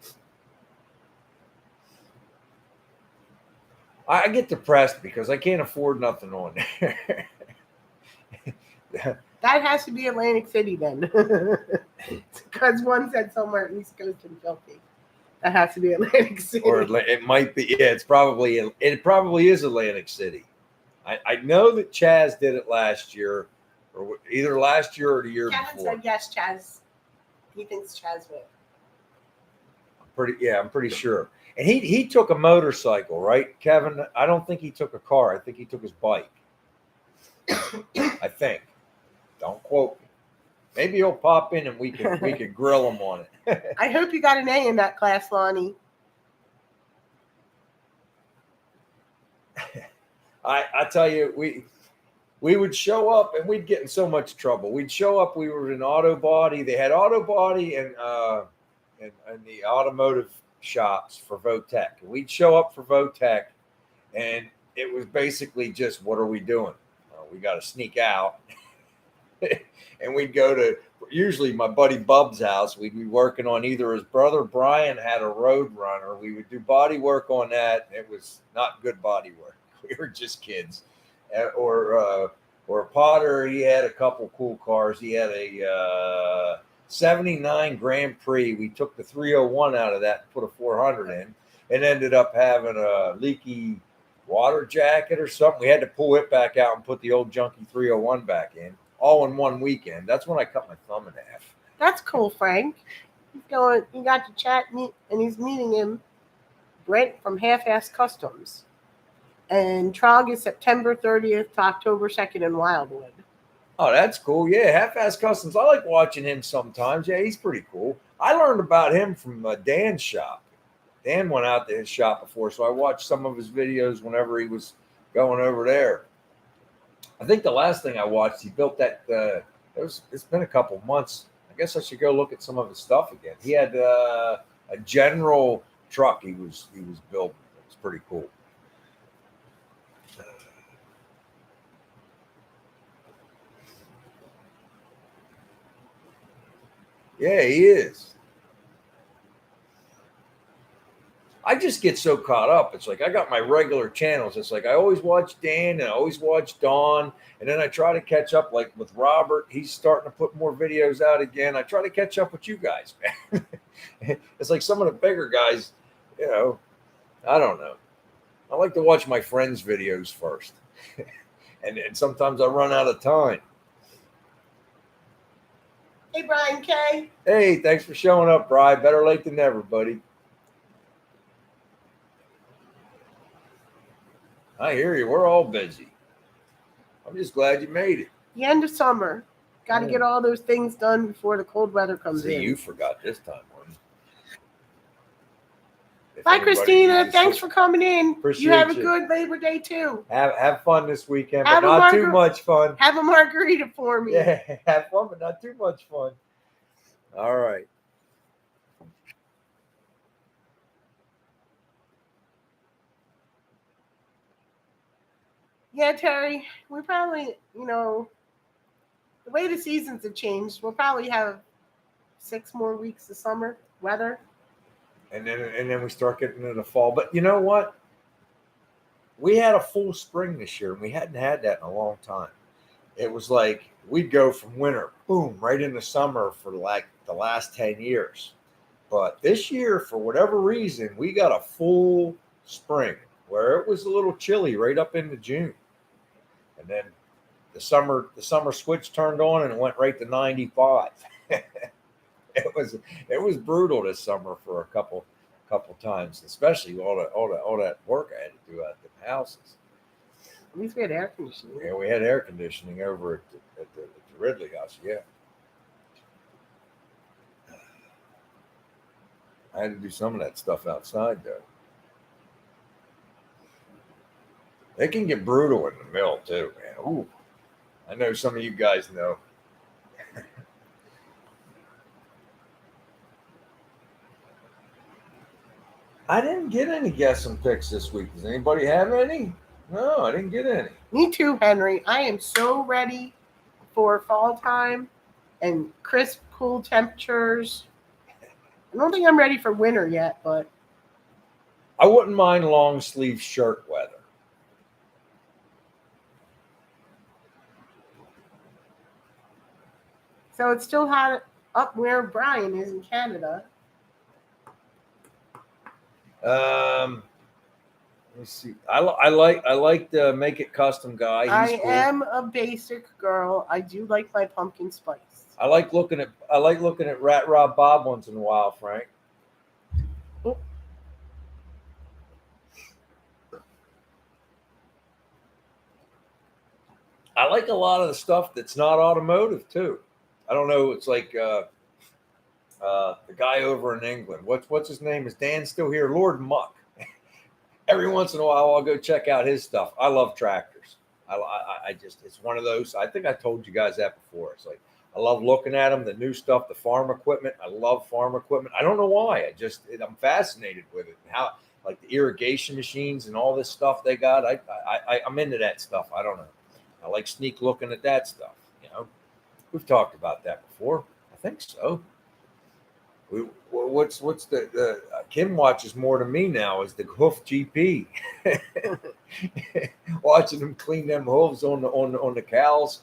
I get depressed because I can't afford nothing on there. That has to be Atlantic City then. Because one said somewhere East Coast and filthy. That has to be Atlantic City. Or it might be. Yeah, it probably is Atlantic City. I know that Chaz did it last year, or either last year or the year Kevin before. said yes, Chaz. He thinks Chaz will. I'm pretty sure. And he took a motorcycle, right, Kevin? I don't think he took a car. I think he took his bike. I think. Don't quote me. Maybe he'll pop in and we can grill him on it. I hope you got an A in that class, Lonnie. I tell you, we would show up and we'd get in so much trouble. We'd show up. We were in auto body. They had auto body and the automotive shops for Votech. And we'd show up for Votech, and it was basically just, what are we doing? We got to sneak out. And we'd go to usually my buddy Bub's house. We'd be working on either his brother Brian had a Road Runner. We would do body work on that. It was not good body work. We were just kids. Or Where Potter, he had a couple cool cars. He had a 79 Grand Prix. We took the 301 out of that and put a 400 in, and ended up having a leaky water jacket or something. We had to pull it back out and put the old junky 301 back in, all in one weekend. That's when I cut my thumb in half. That's cool, Frank. He got to chat, and he's meeting him, Brent from Half-Ass Customs. And Trog is September 30th to October 2nd in Wildwood. Oh, that's cool. Yeah, Half-Ass Customs. I like watching him sometimes. Yeah, he's pretty cool. I learned about him from Dan's shop. Dan went out to his shop before, so I watched some of his videos whenever he was going over there. I think the last thing I watched, he built that. It's been a couple months. I guess I should go look at some of his stuff again. He had a general truck he was building. It was pretty cool. Yeah, he is. I just get so caught up. It's like I got my regular channels. It's like I always watch Dan and I always watch Dawn. And then I try to catch up, like with Robert. He's starting to put more videos out again. I try to catch up with you guys, man. It's like some of the bigger guys, I don't know. I like to watch my friends' videos first. and sometimes I run out of time. Hey, Brian K. Hey, thanks for showing up, Brian. Better late than never, buddy. I hear you. We're all busy. I'm just glad you made it. The end of summer. Got to get all those things done before the cold weather comes in. You forgot this time, Martin. Bye, Christina. Thanks for coming in. Appreciate you have a good Labor Day, too. Have fun this weekend, but not too much fun. Have a margarita for me. Yeah, have fun, but not too much fun. All right. Yeah, Terry, we probably, the way the seasons have changed, we'll probably have 6 more weeks of summer weather. And then we start getting into the fall. But you know what? We had a full spring this year, and we hadn't had that in a long time. It was like we'd go from winter, boom, right into summer for like the last 10 years. But this year, for whatever reason, we got a full spring where it was a little chilly right up into June. And then the summer switch turned on and it went right to 95. It was brutal this summer for a couple times, especially all that work I had to do out at the houses. At least we had air conditioning. Yeah, we had air conditioning over at the Ridley house. Yeah, I had to do some of that stuff outside though. They can get brutal in the mill too, man. Ooh, I know some of you guys know. I didn't get any guessing picks this week. Does anybody have any? No, I didn't get any. Me too, Henry. I am so ready for fall time and crisp, cool temperatures. I don't think I'm ready for winter yet, but I wouldn't mind long sleeve shirt weather. So it's still hot up where Brian is in Canada. Let me see. I like the Make It Custom guy. He's cool. am a basic girl. I do like my pumpkin spice. I like looking at Rat Rob Bob once in a while, Frank. Oh. I like a lot of the stuff that's not automotive too. I don't know. It's like the guy over in England. What's his name? Is Dan still here? Lord Muck. Every once in a while, I'll go check out his stuff. I love tractors. I just, it's one of those. I think I told you guys that before. It's like I love looking at them, the new stuff, the farm equipment. I love farm equipment. I don't know why. I'm fascinated with it and how, like the irrigation machines and all this stuff they got. I'm into that stuff. I don't know. I like sneak looking at that stuff. We've talked about that before. I think so. What's the Kim watches more than me now is the hoof GP. Watching them clean them hooves on the cows.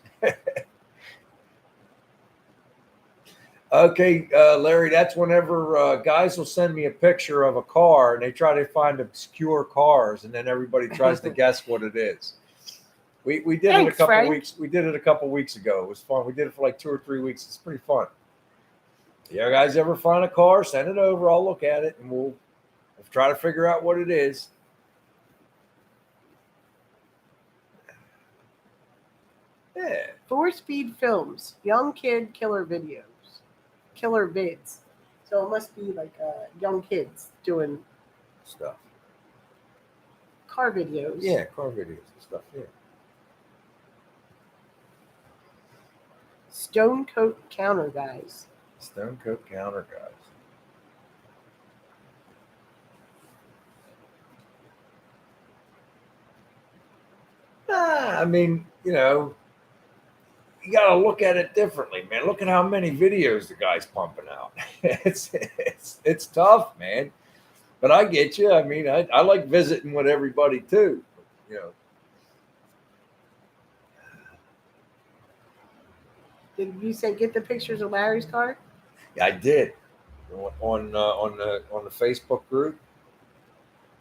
Okay, Larry, that's whenever guys will send me a picture of a car and they try to find obscure cars, and then everybody tries to guess what it is. We did it a couple weeks. We did it a couple weeks ago. It was fun. We did it for like 2 or 3 weeks. It's pretty fun. Yeah, guys, ever find a car? Send it over. I'll look at it and we'll try to figure out what it is. Yeah. 4-Speed Films, young kid killer videos, killer vids. So it must be like young kids doing stuff. Car videos. Yeah, car videos and stuff. Yeah. Stone Coat Counter Guys. Stone Coat Counter Guys. I mean, you know, you got to look at it differently, man. Look at how many videos the guy's pumping out. It's tough, man. But I get you. I mean, I like visiting with everybody too. You know. Did you say get the pictures of Larry's car? Yeah, I did on the Facebook group.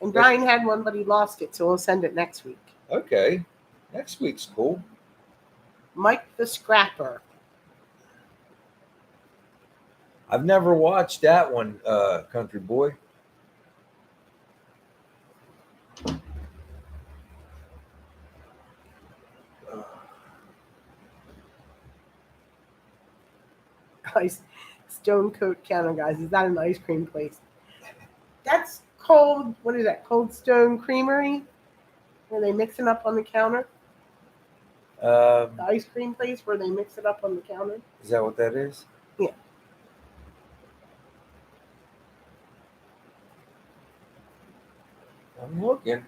And Brian had one, but he lost it, so we'll send it next week. Okay, next week's cool. Mike the Scrapper. I've never watched that one, Country Boy. Stone Coat Counter Guys. Is that an ice cream place? That's Cold. What is that? Cold Stone Creamery, where they mix it up on the counter. The ice cream place where they mix it up on the counter. Is that what that is? Yeah. I'm looking.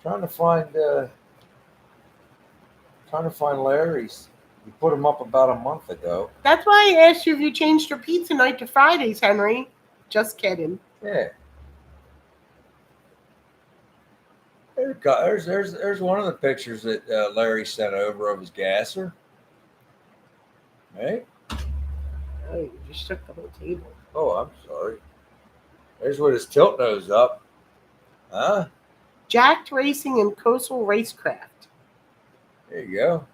Trying to find Larry's. You put them up about a month ago. That's why I asked you if you changed your pizza night to Fridays, Henry. Just kidding. Yeah. There's one of the pictures that Larry sent over of his gasser. Hey. Oh, you just shook the whole table. Oh, I'm sorry. There's with his tilt nose up. Huh? Jacked Racing and Coastal Racecraft. There you go.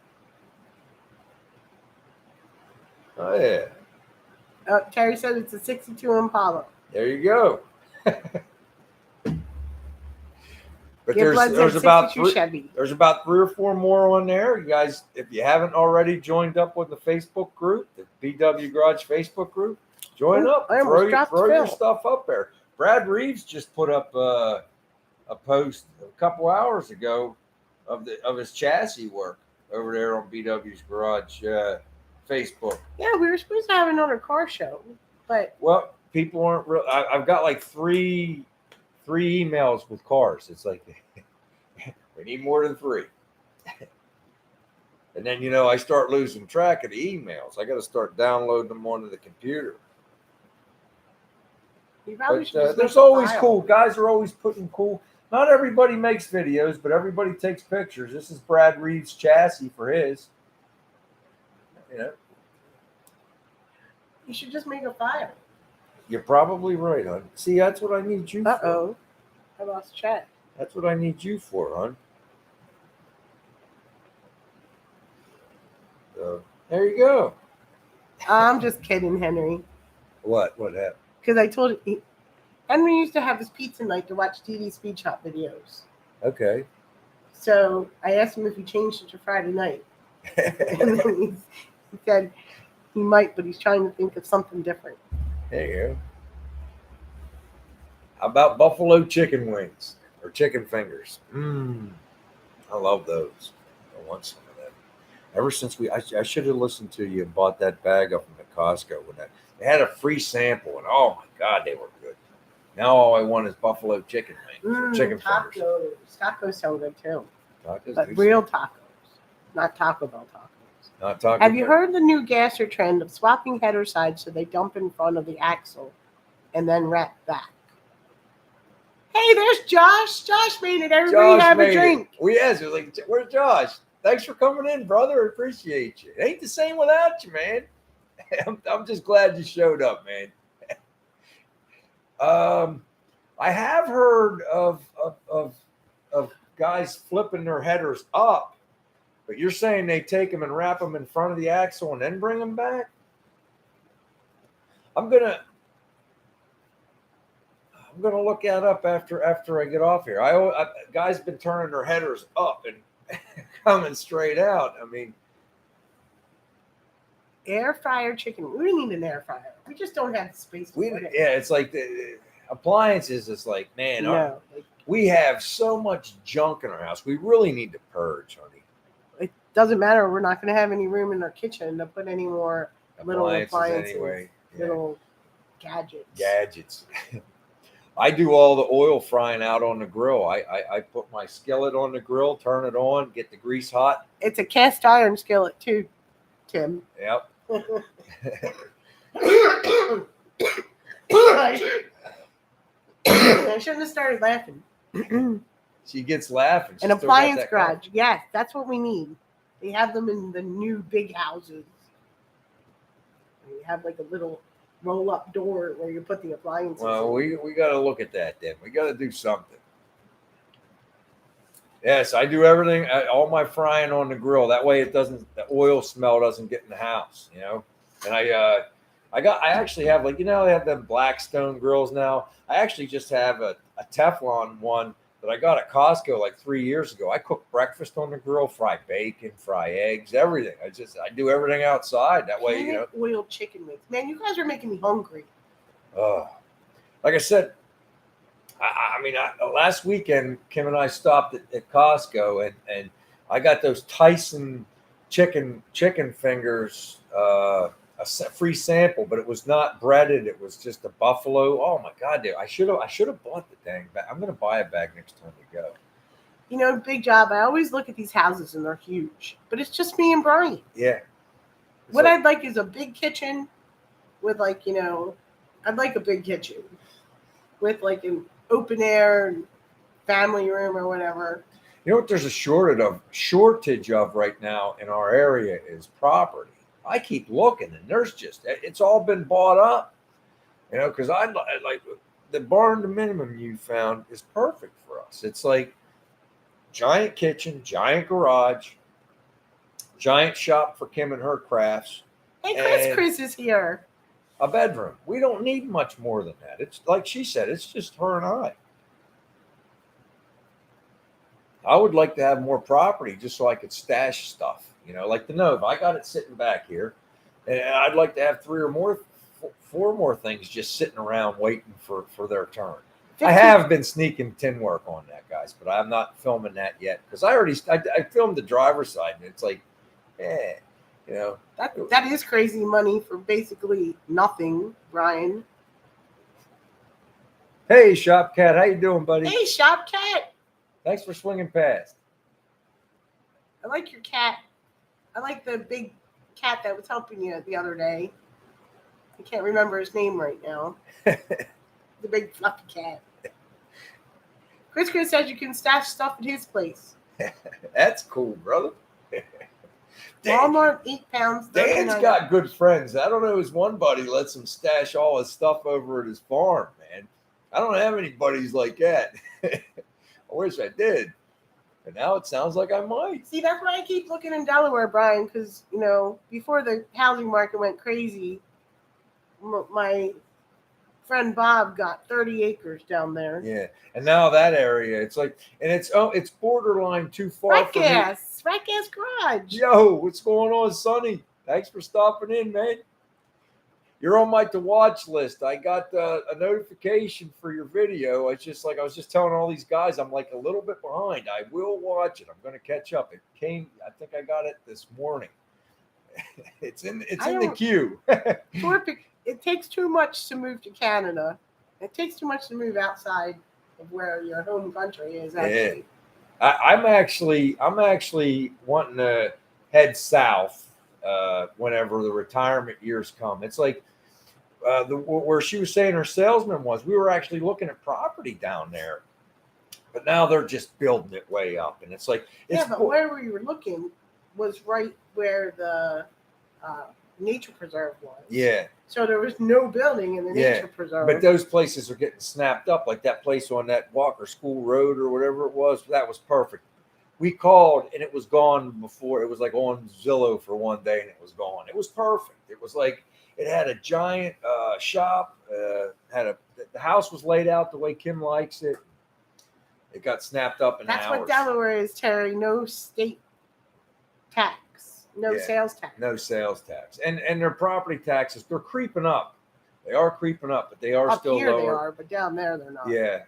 Oh, yeah. Terry said it's a 62 Impala. There you go. But there's about 3 or 4 more on there. You guys, if you haven't already joined up with the Facebook group, the BW Garage Facebook group, join up. Throw your stuff up there. Brad Reeves just put up a post a couple hours ago of his chassis work over there on BW's Garage Facebook. Yeah, we were supposed to have another car show, but people aren't real. I've got like three emails with cars. It's like we need more than 3. And then I start losing track of the emails. I got to start downloading them onto the computer. There's always cool guys are always putting cool. Not everybody makes videos, but everybody takes pictures. This is Brad Reed's chassis for his. You should just make a file. You're probably right, hon. See, that's what I need you for. Uh-oh. I lost chat. That's what I need you for, hon. So, there you go. I'm just kidding, Henry. What? What happened? Because I told you, Henry used to have his pizza night to watch DD Speed Shop videos. Okay. So I asked him if he changed it to Friday night. And then he said he might, but he's trying to think of something different. There you go. How about buffalo chicken wings or chicken fingers? I love those. I want some of that. Ever since I should have listened to you and bought that bag up from the Costco when they had a free sample, and oh my God, they were good. Now all I want is buffalo chicken wings or chicken fingers. Tacos sound good too. Tacos, but real tacos, not Taco Bell tacos. Not talking. Have you heard the new gasser trend of swapping header sides so they dump in front of the axle and then wrap back? Hey, there's Josh. Josh made it. Everybody have a drink. Well, yes, it was like, where's Josh? Thanks for coming in, brother. Appreciate you. It ain't the same without you, man. I'm just glad you showed up, man. I have heard of guys flipping their headers up, but you're saying they take them and wrap them in front of the axle and then bring them back? I'm gonna look that up after I get off here. Guys been turning their headers up and coming straight out. I mean, air fryer chicken. We need an air fryer. We just don't have the space. Yeah, it's like the appliances. It's like, man, no, we have so much junk in our house. We really need to purge, honey. It doesn't matter. We're not going to have any room in our kitchen to put any more little appliances anyway. Yeah. Little gadgets. I do all the oil frying out on the grill. I put my skillet on the grill, turn it on, get the grease hot. It's a cast iron skillet too, Tim. Yep. I shouldn't have started laughing. She gets laughing. An appliance garage. Yes, that's what we need. They have them in the new big houses. You have like a little roll-up door where you put the appliances. Well, we got to look at that then. We got to do something. Yes, I do everything, all my frying on the grill. That way, the oil smell doesn't get in the house, you know. And I actually have, like, you know, they have them Blackstone grills now. I actually just have a Teflon one that I got at Costco like 3 years ago. I cook breakfast on the grill, fry bacon, fry eggs, everything. I do everything outside. That way, you know. Oiled chicken wings. Man, you guys are making me hungry. Like I said, I mean, last weekend, Kim and I stopped at Costco, and I got those Tyson chicken fingers, a free sample, but it was not breaded. It was just a buffalo. Oh my God, dude! I should have bought the dang bag. I'm gonna buy a bag next time we go. You know, big job. I always look at these houses and they're huge, but it's just me and Brian. Yeah. I'd like is a big kitchen with, like, you know, I'd like a big kitchen with like an open air family room or whatever. You know what there's a shortage of right now in our area is property. I keep looking, and it's all been bought up. You know, because I like the barn to minimum you found is perfect for us. It's like giant kitchen, giant garage, giant shop for Kim and her crafts. Hey, Chris is here. A bedroom. We don't need much more than that. It's like she said, it's just her and I. I would like to have more property just so I could stash stuff, you know, like the Nova. I got it sitting back here, and I'd like to have 4 more things just sitting around waiting for their turn. 15. I have been sneaking tin work on that, guys, but I'm not filming that yet because I filmed the driver's side, and it's like, you know. That is crazy money for basically nothing, Brian. Hey, Shop Cat, how you doing, buddy? Hey, Shop Cat. Thanks for swinging past. I like your cat. I like the big cat that was helping you the other day. I can't remember his name right now. The big fluffy cat. Chris says you can stash stuff at his place. That's cool, brother. Walmart, £8. Dan's got good friends. I don't know, his one buddy lets him stash all his stuff over at his farm, man. I don't have any buddies like that. I wish I did. But now it sounds like I might. See, that's why I keep looking in Delaware, Brian, because, you know, before the housing market went crazy, my friend Bob got 30 acres down there. Yeah, and now that area, it's like, and it's borderline too far from me. Gas Garage. Yo, what's going on, Sonny? Thanks for stopping in, man. You're on my to watch list. I got a notification for your video. I was just telling all these guys, I'm like a little bit behind. I will watch it. I'm going to catch up. It came, I think I got it this morning. It's in the queue. It takes too much to move to Canada. It takes too much to move outside of where your home country is, actually. Yeah. I'm actually wanting to head south whenever the retirement years come. It's like where she was saying her salesman was. We were actually looking at property down there, but now they're just building it way up, and it's like but where we were looking was right where the nature preserve was. Yeah. So there was no building in the nature preserve. But those places are getting snapped up, like that place on that Walker School Road or whatever it was. That was perfect. We called and it was gone before. It was like on Zillow for one day and it was gone. It was perfect. It was like it had a giant shop. The house was laid out the way Kim likes it. It got snapped up in That's hours. what Delaware is, Terry. No state tax, no sales tax. No sales tax, and their property taxes, they're creeping up. They are creeping up, but they are up still here lower. They are, but down there they're not. Yeah,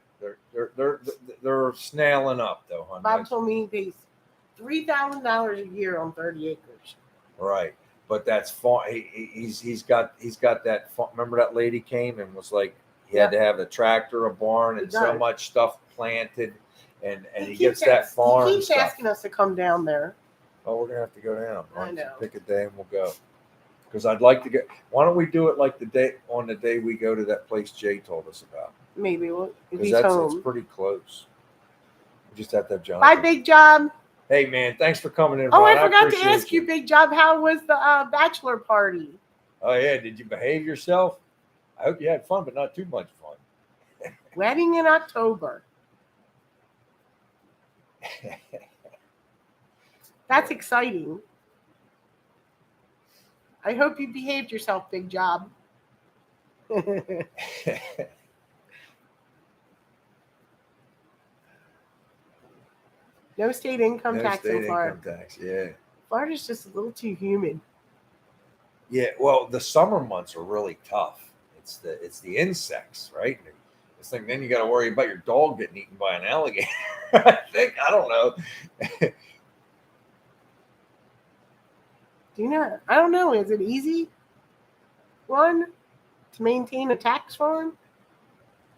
they're snailing up though, honey. Bob told me he pays $3,000 a year on 30 acres. Right, but that's far. He's got that. Remember that lady came and was like he had to have a tractor, a barn, and so much stuff planted, and he gets that farm. He keeps asking us to come down there. Oh, we're gonna have to go down. I know. Pick a day and we'll go. Because I'd like to get. Why don't we do it like the day we go to that place Jay told us about? Maybe if he's that's home. It's pretty close. We just have to have John. Bye, Big Job. Hey man, thanks for coming in. Oh, Ron. I forgot to ask you, Big Job. How was the bachelor party? Oh yeah, did you behave yourself? I hope you had fun, but not too much fun. Wedding in October. That's exciting. I hope you behaved yourself, Big Job. No state income tax in Florida. Income tax, yeah. Florida's just a little too humid. Yeah, well, the summer months are really tough. It's the insects, right? It's like then you got to worry about your dog getting eaten by an alligator. I don't know. Do you know? I don't know. Is it easy? One to maintain a tax farm?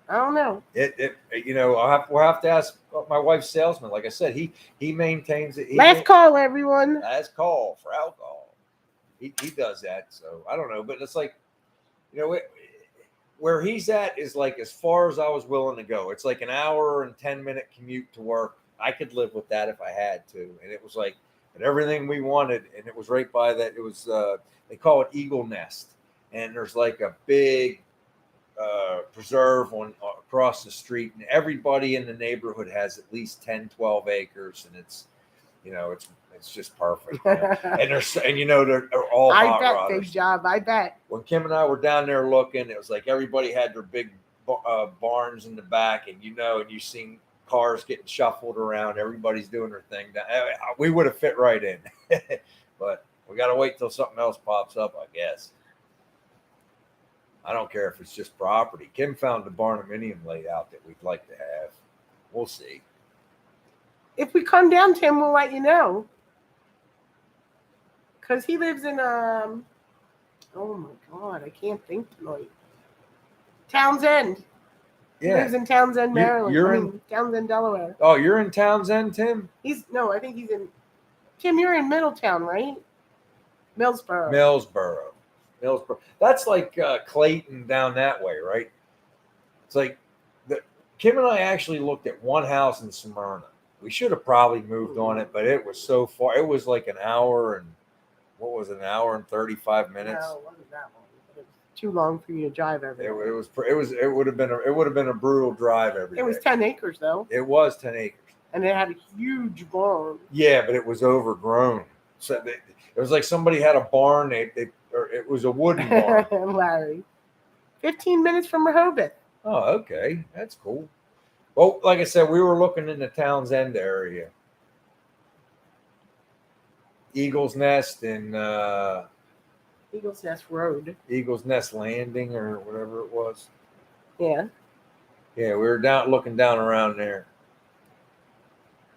I don't know. We'll have to ask my wife's salesman. Like I said, he maintains it. Last call, everyone. Last call for alcohol. He does that. So I don't know, but it's like, where he's at is like as far as I was willing to go. It's like an hour and 10-minute commute to work. I could live with that if I had to. And it was like, and everything we wanted, and it was right by that. It was they call it Eagle Nest, and there's like a big preserve across the street, and everybody in the neighborhood has at least 10-12 acres, and it's just perfect. And they're all hot rodders. Big Job. I bet. When Kim and I were down there looking, it was like everybody had their big barns in the back, and you seen cars getting shuffled around. Everybody's doing their thing. We would have fit right in, but we got to wait till something else pops up, I guess. I don't care if it's just property. Kim found the barnuminium laid out that we'd like to have. We'll see. If we come down, Tim, we'll let you know. Because he lives in, oh my God, I can't think tonight. Townsend. Yeah. He lives in Townsend, Maryland. You're in Townsend, Delaware. Oh, you're in Townsend, Tim? I think he's in, Tim, you're in Middletown, right? Millsboro. That's like Clayton down that way, right? It's like Kim and I actually looked at one house in Smyrna. We should have probably moved on it, but it was so far. It was like an hour and 35 minutes. No, it wasn't that long. It was too long for you to drive everywhere. It would have been a brutal drive every day. It was 10 acres though. It was 10 acres. And it had a huge barn. Yeah, but it was overgrown. So it was like somebody had a barn. Or it was a wooden barn. Larry. 15 minutes from Rehoboth. Oh, okay. That's cool. Well, like I said, we were looking in the Townsend area. Eagles Nest and Eagles Nest Road. Eagles Nest Landing or whatever it was. Yeah. Yeah, we were looking down around there.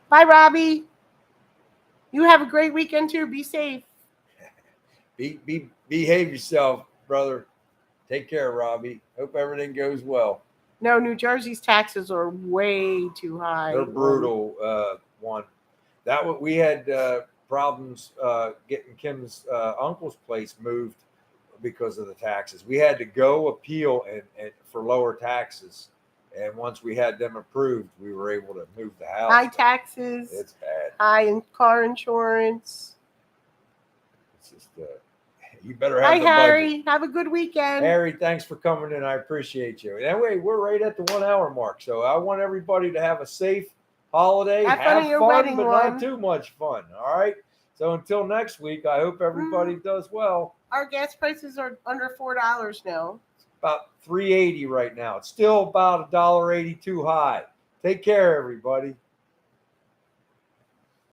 Bye, Robbie. You have a great weekend too. Be safe. Behave yourself, brother. Take care, Robbie. Hope everything goes well. No, New Jersey's taxes are way too high. They're brutal. We had problems getting Kim's uncle's place moved because of the taxes. We had to go appeal and for lower taxes. And once we had them approved, we were able to move the house. High taxes. It's bad. High in car insurance. It's just, you better have the Harry. budget. Have a good weekend. Harry, thanks for coming in. I appreciate you. Anyway, we're right at the 1 hour mark. So I want everybody to have a safe holiday. Have fun at your fun, wedding, but Juan. not too much fun. All right. So until next week, I hope everybody does well. Our gas prices are under $4 now. About $3.80 right now. It's still about $1.80 too high. Take care, everybody.